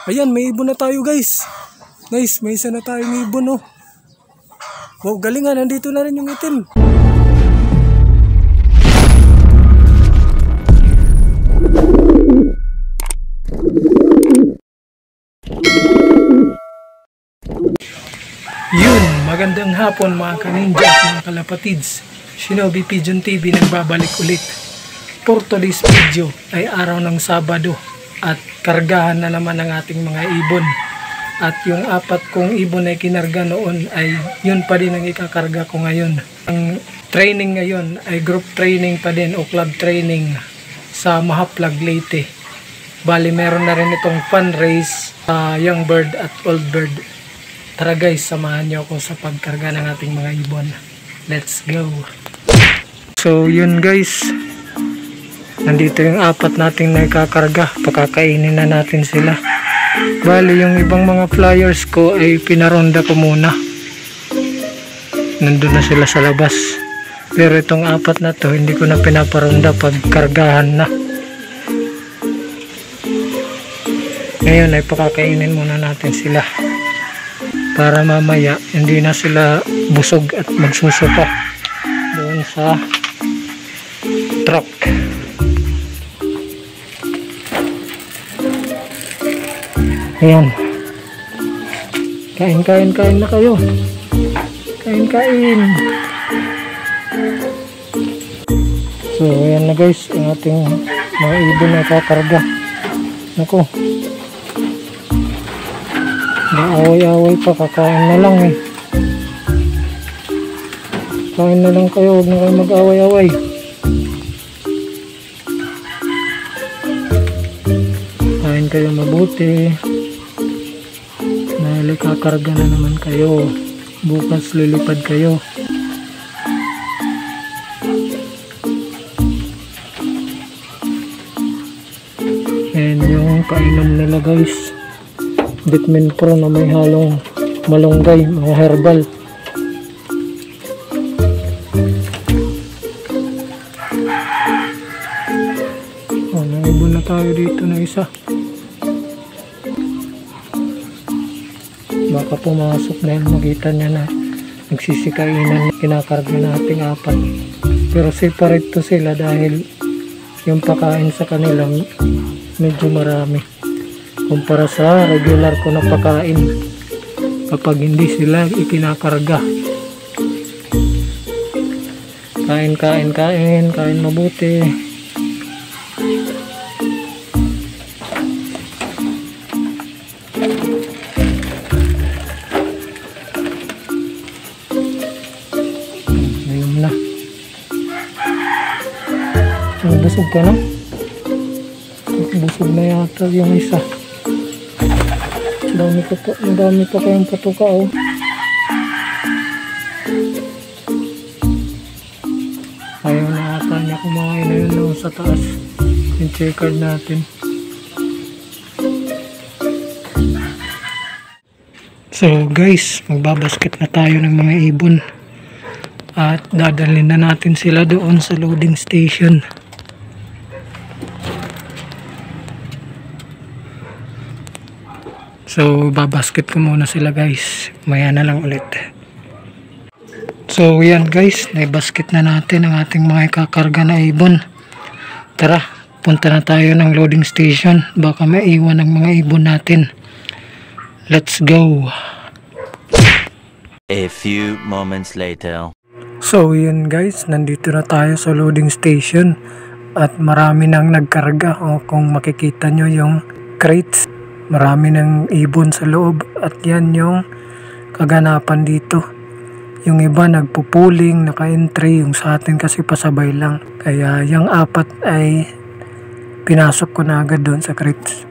Ayan, may ibon na tayo guys. Nice, may isa na tayong ibon oh. Wow, galing nga, nandito na rin yung itim. Yun, magandang hapon mga kaninja at mga kalapatids. Shinobi Pigeon TV nagbabalik ulit. For today's video ay araw ng Sabado at kargahan na naman ang ating mga ibon. At yung 4 kong ibon ay kinarga noon ay yun pa din ang ikakarga ko ngayon. Ang training ngayon ay group training pa din o club training sa Mahaplag, Leyte. Bali meron na rin itong fun race sa young bird at old bird. Tara guys, samahan nyo ako sa pagkarga ng ating mga ibon. Let's go! So yun guys, nandito yung 4 nating nakakarga. Pakakainin na natin sila. Bali yung ibang mga flyers ko ay pinaronda ko muna. Nandun na sila sa labas. Pero itong 4 na to hindi ko na pinaparonda pag kargahan na. Ngayon ay pakakainin muna natin sila para mamaya hindi na sila busog at magsusuka doon sa truck. Ayan. Kain na kayo. Kain. So ayan na guys, ang ating mga ibon na kakarga. Naku, naaway-away pa, kakain na lang eh. Kain na lang kayo, huwag na kayo mag-away-away. Kain kayo mabuti. Dahil kakarga na naman kayo. Bukas lilipad kayo. And yung painom nila guys, Vitamin Pro na may halong malunggay, mga herbal. Oh, naibon na tayo dito na isa. Baka pumasok dahil makita niya na nagsisikainan, kinakarga nating 4. Pero separate to sila dahil yung pakain sa kanila medyo marami kumpara sa regular ko na pakain kapag hindi sila ikinakarga. Kain mabuti. Ayun na. Busog ka na? Busog na yata yung isa. Dami pa kayong patuka oh. Ayaw na ata niya kumain na yun no, sa taas. Yung checkered natin. So guys, magbabasket na tayo ng mga ibon. At dadalhin na natin sila doon sa loading station. So babasket ko muna sila guys, maya na lang ulit. So yan guys, naibasket na natin ang ating mga kakarga na ibon. Tara, punta na tayo ng loading station, baka maiwan ang mga ibon natin. Let's go. A few moments later. So yun guys, nandito na tayo sa loading station at marami nang nagkarga. O kung makikita nyo yung crates, marami ng ibon sa loob at yan yung kaganapan dito. Yung iba nagpupuling, naka-entry, yung sa atin kasi pasabay lang. Kaya yung 4 ay pinasok ko na agad doon sa crates.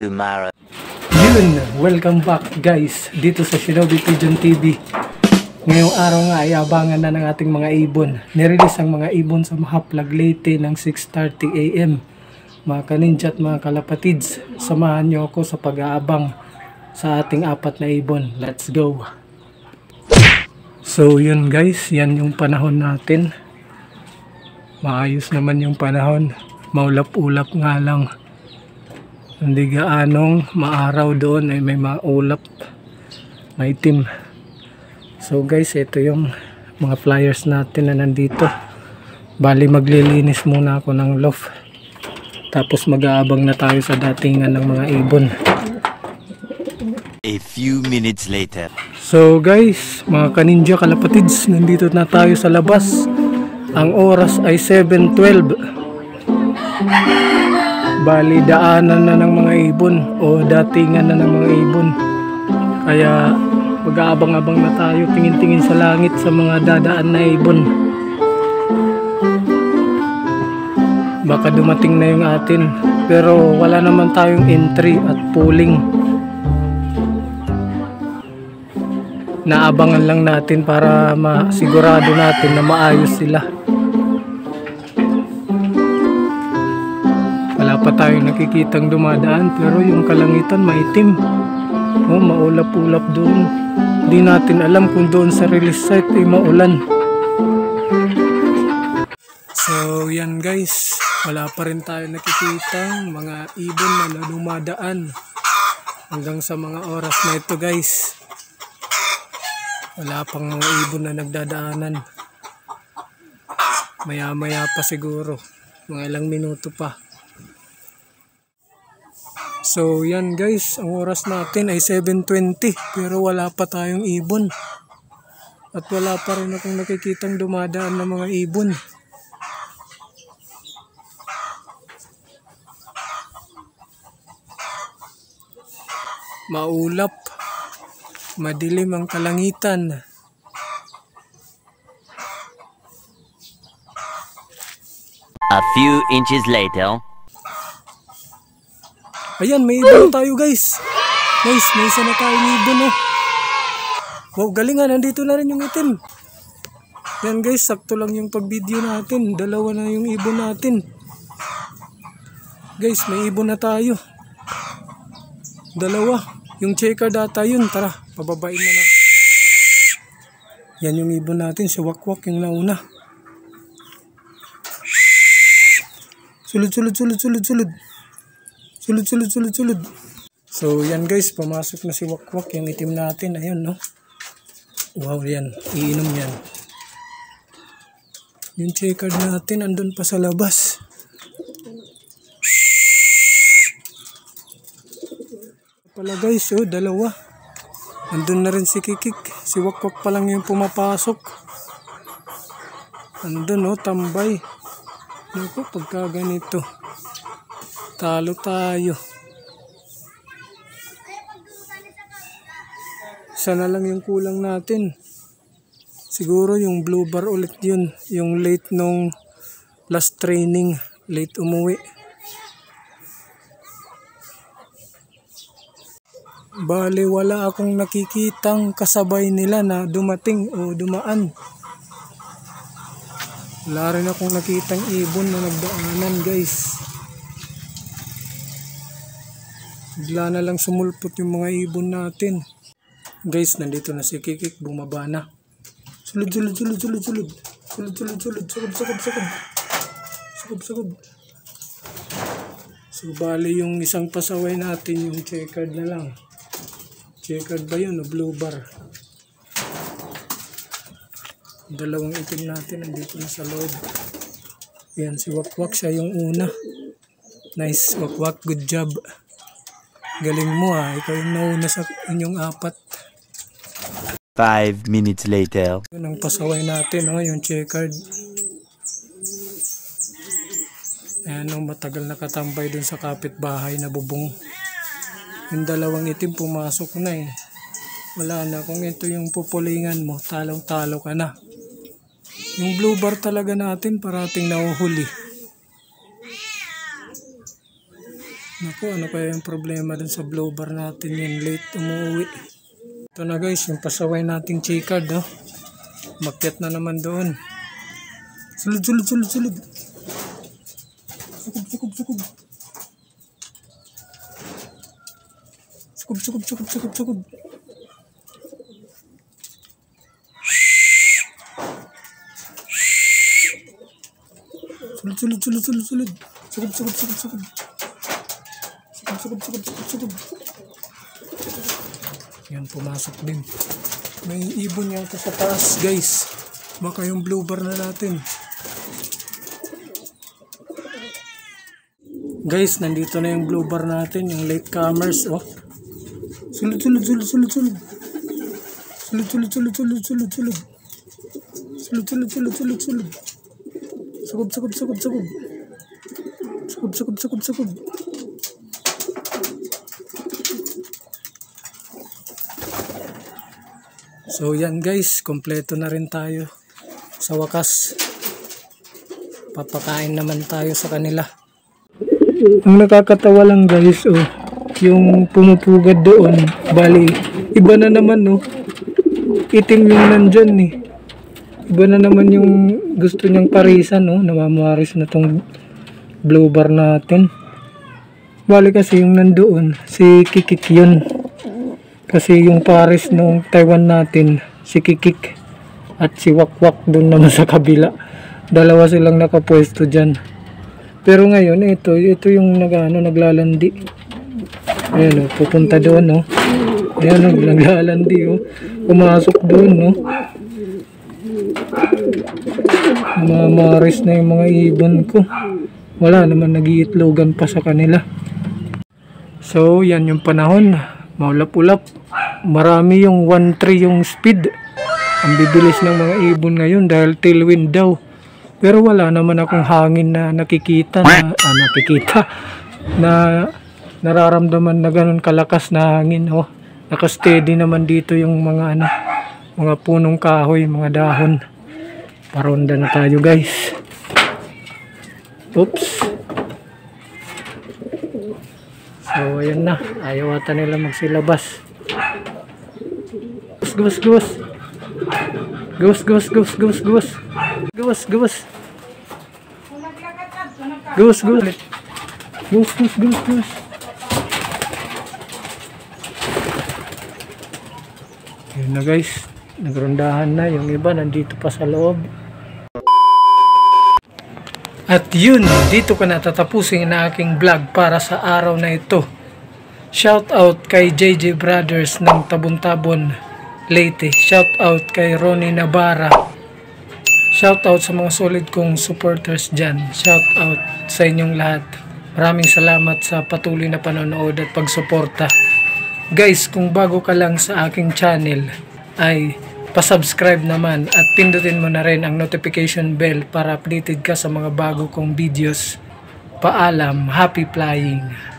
Yun, welcome back guys dito sa Shinobi Pigeon TV. Ngayong araw nga ay abangan na ng ating mga ibon. Nirelease ang mga ibon sa Mahaplag, Leyte ng 6:30 AM. Mga kaninja at mga kalapatids, samahan nyo ako sa pag-aabang sa ating 4 na ibon. Let's go! So yun guys, yan yung panahon natin. Maayos naman yung panahon. Maulap-ulap nga lang. Hindi gaanong maaraw doon ay may maulap, maitim. So guys, ito yung mga flyers natin na nandito. Bali maglilinis muna ako ng loft. Tapos mag-aabang na tayo sa datingan ng mga ibon. A few minutes later. So guys, mga kaninja kalapatids, nandito na tayo sa labas. Ang oras ay 7:12. Bali daanan na ng mga ibon o datingan na ng mga ibon. Kaya mag-aabang-abang na tayo, tingin-tingin sa langit sa mga dadaan na ibon. Baka dumating na yung atin, pero wala naman tayong entry at pooling. Naabangan lang natin para masigurado natin na maayos sila. Wala pa tayong nakikitang dumadaan, pero yung kalangitan maitim. Oh, maulap-ulap doon. Di natin alam kung doon sa release site ay maulan. So yan guys, wala pa rin tayo nakikitang mga ibon na dumadaan hanggang sa mga oras na ito guys. Wala pang mga ibon na nagdadaanan. Maya-maya pa siguro, mga ilang minuto pa. So yan guys, ang oras natin ay 7:20 pero wala pa tayong ibon. At wala pa rin akong nakikitang dumadaan ng mga ibon. Maulap, madilim ang kalangitan. A few inches later. Ayan, may ibon tayo guys. Guys, may isa na tayong ibon oh. Wow, galing nga, nandito na rin yung itim. Yan guys, sakto lang yung pag-video natin. Dalawa na yung ibon natin. Guys, may ibon na tayo. Dalawa. Yung checker data yun. Tara, pababain na na. Yan yung ibon natin, si Wakwak yung nauna. Sulod. Sulod. So yan guys, pumasok na si Wakwak, yung itim natin. Ayun no. Wow, yan. Iinom yan. Yung checker natin, andun pa sa labas. Pala guys, oh, dalawa. Andun na rin si Kikik. Si Wakwak pa lang yung pumapasok. Andun oh, tambay. Naku, pagka ganito, talo tayo. Sana lang yung kulang natin. Siguro yung blue bar ulit yun. Yung late nung last training. Late umuwi. Bale, wala akong nakikitang kasabay nila na dumating o dumaan. Wala rin akong nakitang ibon na nagdaanan guys. Bigla na lang sumulpot yung mga ibon natin. Guys, nandito na si Kikik, bumaba na. Sulod. Sakop. So, bali yung isang pasaway natin, yung checkered na lang. Checkered ba yun o blue bar? Dalawang itim natin nandito na sa loob. Yan, si Wakwak, siya yung una. Nice, Wakwak, good job. Galing mo ah, ikaw yung nauna sa inyong apat. 5 minutes later. Yun ang pasaway natin, oh, yung checkered. Ayan, oh, matagal nakatambay dun sa kapitbahay na bubong. Yung dalawang itim pumasok na eh. Wala na, kung ito yung pupulingan mo, talong-talo ka na. Yung blue bar talaga natin parating nahuhuli. Naku, ano kaya yung problema dun sa blue bar natin, yung late umuwi. Ito na guys, yung pasaway nating checkered, oh. Makyat na naman doon. Sulod. Sukub. Sulod. Sugod. Yan, pumasok din. May ibon yata sa taas, guys. Baka yung blue bar na natin. Guys, nandito na yung blue bar natin, yung latecomers, oh. Sulod. Sugod. So yan guys, kompleto na rin tayo. Sa wakas, papakain naman tayo sa kanila. Ang nakakatawa lang guys, oh, yung pumupugad doon, bali, iba na naman, oh. Itim yung nandyan, eh. Iba na naman yung gusto niyang parisan, oh. Namamaris na tong blue bar natin. Bali kasi yung nandoon, si Kikik yun. Kasi yung pares nung Taiwan natin, si Kikik at si Wakwak doon naman sa kabila. Dalawa silang nakapwesto dyan. Pero ngayon, ito yung naglalandi. Ayan, oh, pupunta doon, oh. Ayan, oh, naglalandi, oh. Pumasok doon, no. Mamaris na yung mga ibon ko. Wala naman, nag-iitlogan pa sa kanila. So, yan yung panahon. Maulap-ulap. Marami yung 1-3 yung speed. Ang bibilis ng mga ibon ngayon dahil tailwind daw. Pero wala naman akong hangin na nakikita na nararamdaman na ganun kalakas na hangin, oh. Naka-steady naman dito yung mga mga punong kahoy, mga dahon. Paronda na tayo, guys. Oops. So ayan na, ayaw ata nila magsilabas. Gus. Yun na guys, nagrondahan na, yung iba nandito pa sa loob. At yun, dito ko natatapusin na aking vlog para sa araw na ito. Shout out kay JJ Brothers ng Tabon-Tabon, Leyte. Shout out kay Ronnie Navarra. Shout out sa mga solid kong supporters dyan. Shout out sa inyong lahat. Maraming salamat sa patuloy na panonood at pagsuporta. Guys, kung bago ka lang sa aking channel, ay pa-subscribe naman at pindutin mo na rin ang notification bell para updated ka sa mga bago kong videos. Paalam, happy flying!